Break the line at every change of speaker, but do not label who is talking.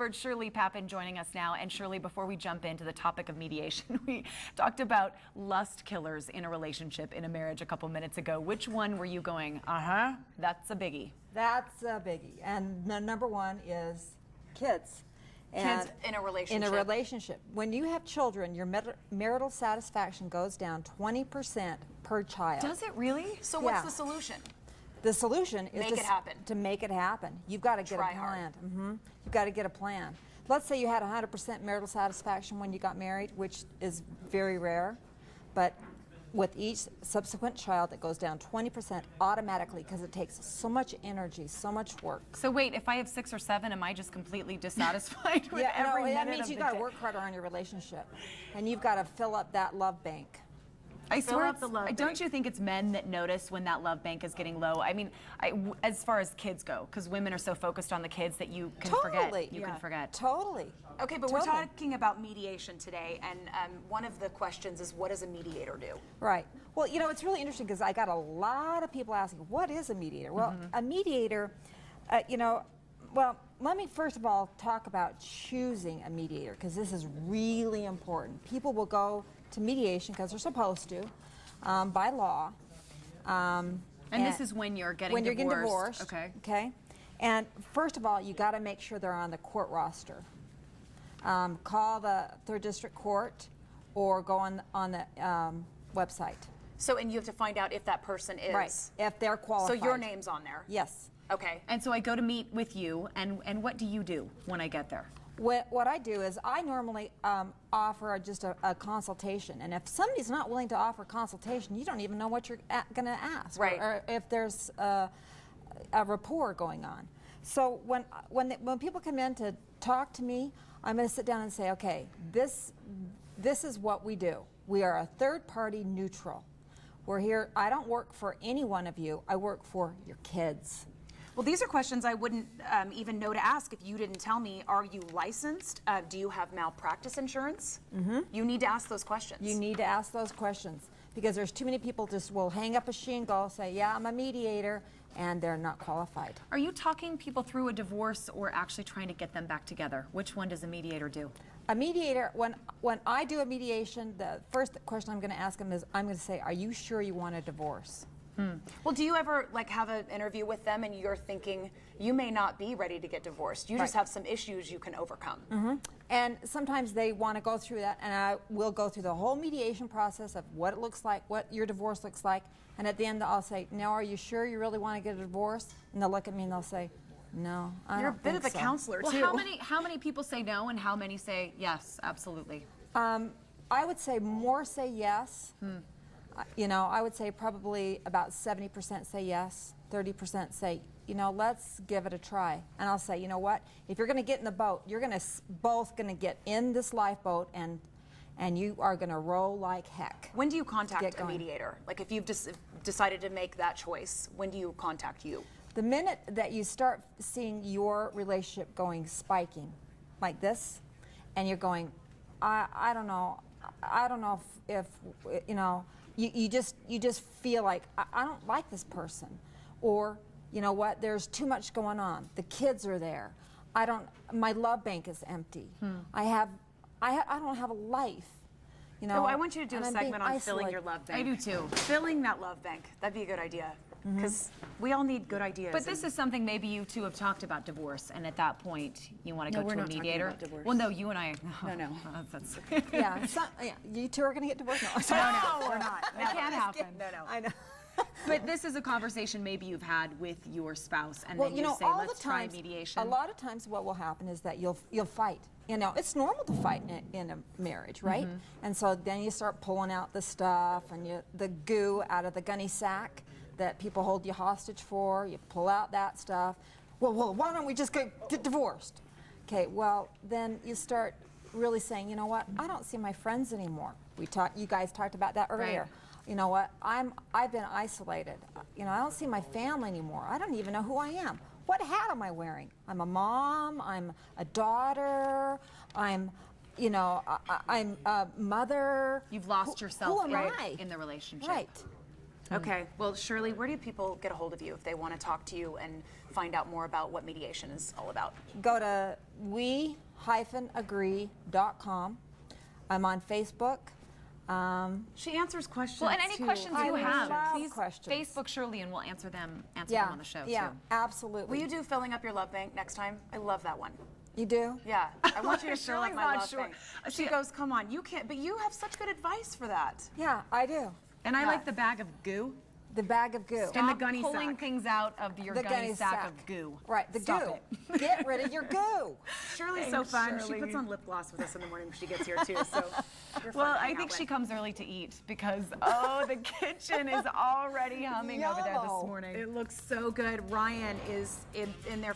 expert Shirley Pappin joining us now. And Shirley, before we jump into the topic of mediation, we talked about lust killers in a relationship, in a marriage a couple minutes ago. Which one were you going, that's a biggie?
That's a biggie. And the number one is kids.
Kids in a relationship.
In a relationship. When you have children, your marital satisfaction goes down 20% per child.
Does it really? So what's the solution?
The solution is
to
make it happen. You've got to get a plan. You've got to get a plan. Let's say you had 100% marital satisfaction when you got married, which is very rare, but with each subsequent child, it goes down 20% automatically because it takes so much energy, so much work.
So wait, if I have 6 or 7, am I just completely dissatisfied with every minute
that means
of
you got to work harder on your relationship, and you've got to fill up that love bank.
I swear, don't you think it's men that notice when that love bank is getting low? I mean, as far as kids go, because women are so focused on the kids that you can forget. You can forget.
Totally.
Okay, but we're talking about mediation today, and one of the questions is, what does a mediator do?
Right. Well, you know, it's really interesting because I got a lot of people asking, what is a mediator? Well, a mediator, well, let me first of all talk about choosing a mediator, because this is really important. People will go to mediation because they're supposed to, by law.
And this is when you're getting divorced. Okay.
Okay. And first of all, you got to make sure they're on the court roster. Call the 3rd District Court or go on the website.
So, and you have to find out if that person is...
Right, if they're qualified.
So your name's on there?
Yes.
Okay.
And so I go to meet with you, and what do you do when I get there?
What I do is I normally offer just a consultation, and if somebody's not willing to offer consultation, you don't even know what you're going to ask,
right?
Or if there's a rapport going on. So when people come in to talk to me, I'm going to sit down and say, okay, this is what we do. We are a third-party neutral. We're here. I don't work for any one of you. I work for your kids.
Well, these are questions I wouldn't even know to ask if you didn't tell me. Are you licensed? Do you have malpractice insurance? You need to ask those questions.
You need to ask those questions because there's too many people just will hang up a shingle, say, yeah, I'm a mediator, and they're not qualified.
Are you talking people through a divorce or actually trying to get them back together? Which one does a mediator do?
A mediator, when I do a mediation, the first question I'm going to ask them is, I'm going to say, are you sure you want a divorce?
Well, do you ever have an interview with them and you're thinking you may not be ready to get divorced? You just have some issues you can overcome.
And sometimes they want to go through that, and I will go through the whole mediation process of what it looks like, what your divorce looks like, and at the end I'll say, "Now, are you sure you really want to get a divorce?" And they'll look at me and they'll say, "No, I don't think so."
You're a bit of a counselor too.
Well, how many people say no, and how many say yes, absolutely?
I would say more say yes. You know, I would say probably about 70% say yes, 30% say, you know, let's give it a try. And I'll say, you know what, if you're going to get in the boat, you're both going to get in this lifeboat, and you are going to roll like heck.
When do you contact a mediator? Like if you've decided to make that choice, when do you contact you?
The minute that you start seeing your relationship spiking like this, and you're going, I don't know if you know, you just feel like I don't like this person, or you know what, there's too much going on. The kids are there. My love bank is empty. I don't have a life. You know.
Oh, I want you to do a segment on filling your love bank.
I do too.
Filling that love bank. That'd be a good idea. Because we all need good ideas.
But this is something maybe you two have talked about divorce, and at that point you want to go to a mediator.
About divorce.
Well, no, you and I.
No.
That's
yeah, you two are going to get divorced.
No, we're not.
It can't happen.
No.
I know.
But this is a conversation maybe you've had with your spouse, and
well,
then
you know,
say,
all
let's
the
try
times,
mediation.
A lot of times what will happen is that you'll fight. You know, it's normal to fight in a marriage, right? And so then you start pulling out the stuff and the goo out of the gunny sack that people hold you hostage for. You pull out that stuff. Well, why don't we just get divorced? Okay, well, then you start really saying, you know what, I don't see my friends anymore. You guys talked about that earlier.
Right.
You know what, I've been isolated. You know, I don't see my family anymore. I don't even know who I am. What hat am I wearing? I'm a mom, I'm a daughter, I'm a mother.
You've lost yourself
who am I?
In the relationship.
Right.
Okay. Well, Shirley, where do people get a hold of you if they want to talk to you and find out more about what mediation is all about?
Go to we mediation-agree.com. I'm on Facebook.
She answers questions.
Well, and any
too.
questions
I
you have,
love
please
questions.
Facebook Shirley, and we'll answer them
Yeah,
on the show
yeah,
too.
absolutely.
Will you do filling up your love bank next time? I love that one.
You do?
Yeah, I want you to fill up
Shirley's
my
not
love
sure.
bank. She goes, come on, you can't, but you have such good advice for that.
Yeah, I do.
And I
Yeah.
like the bag of goo.
The bag of goo.
And the
Stop
gunny
pulling
sack.
things out of your
The
gunny sack of goo.
Right, the
Stop
goo.
it.
Get rid of your goo.
Shirley's so fun. She puts on lip gloss with us in the morning when she gets here too. So you're fun
Well,
to hang
I
out
think she
with.
comes early to eat because, the kitchen is already humming over there this
Yellow.
morning.
It looks so good. Ryan is in there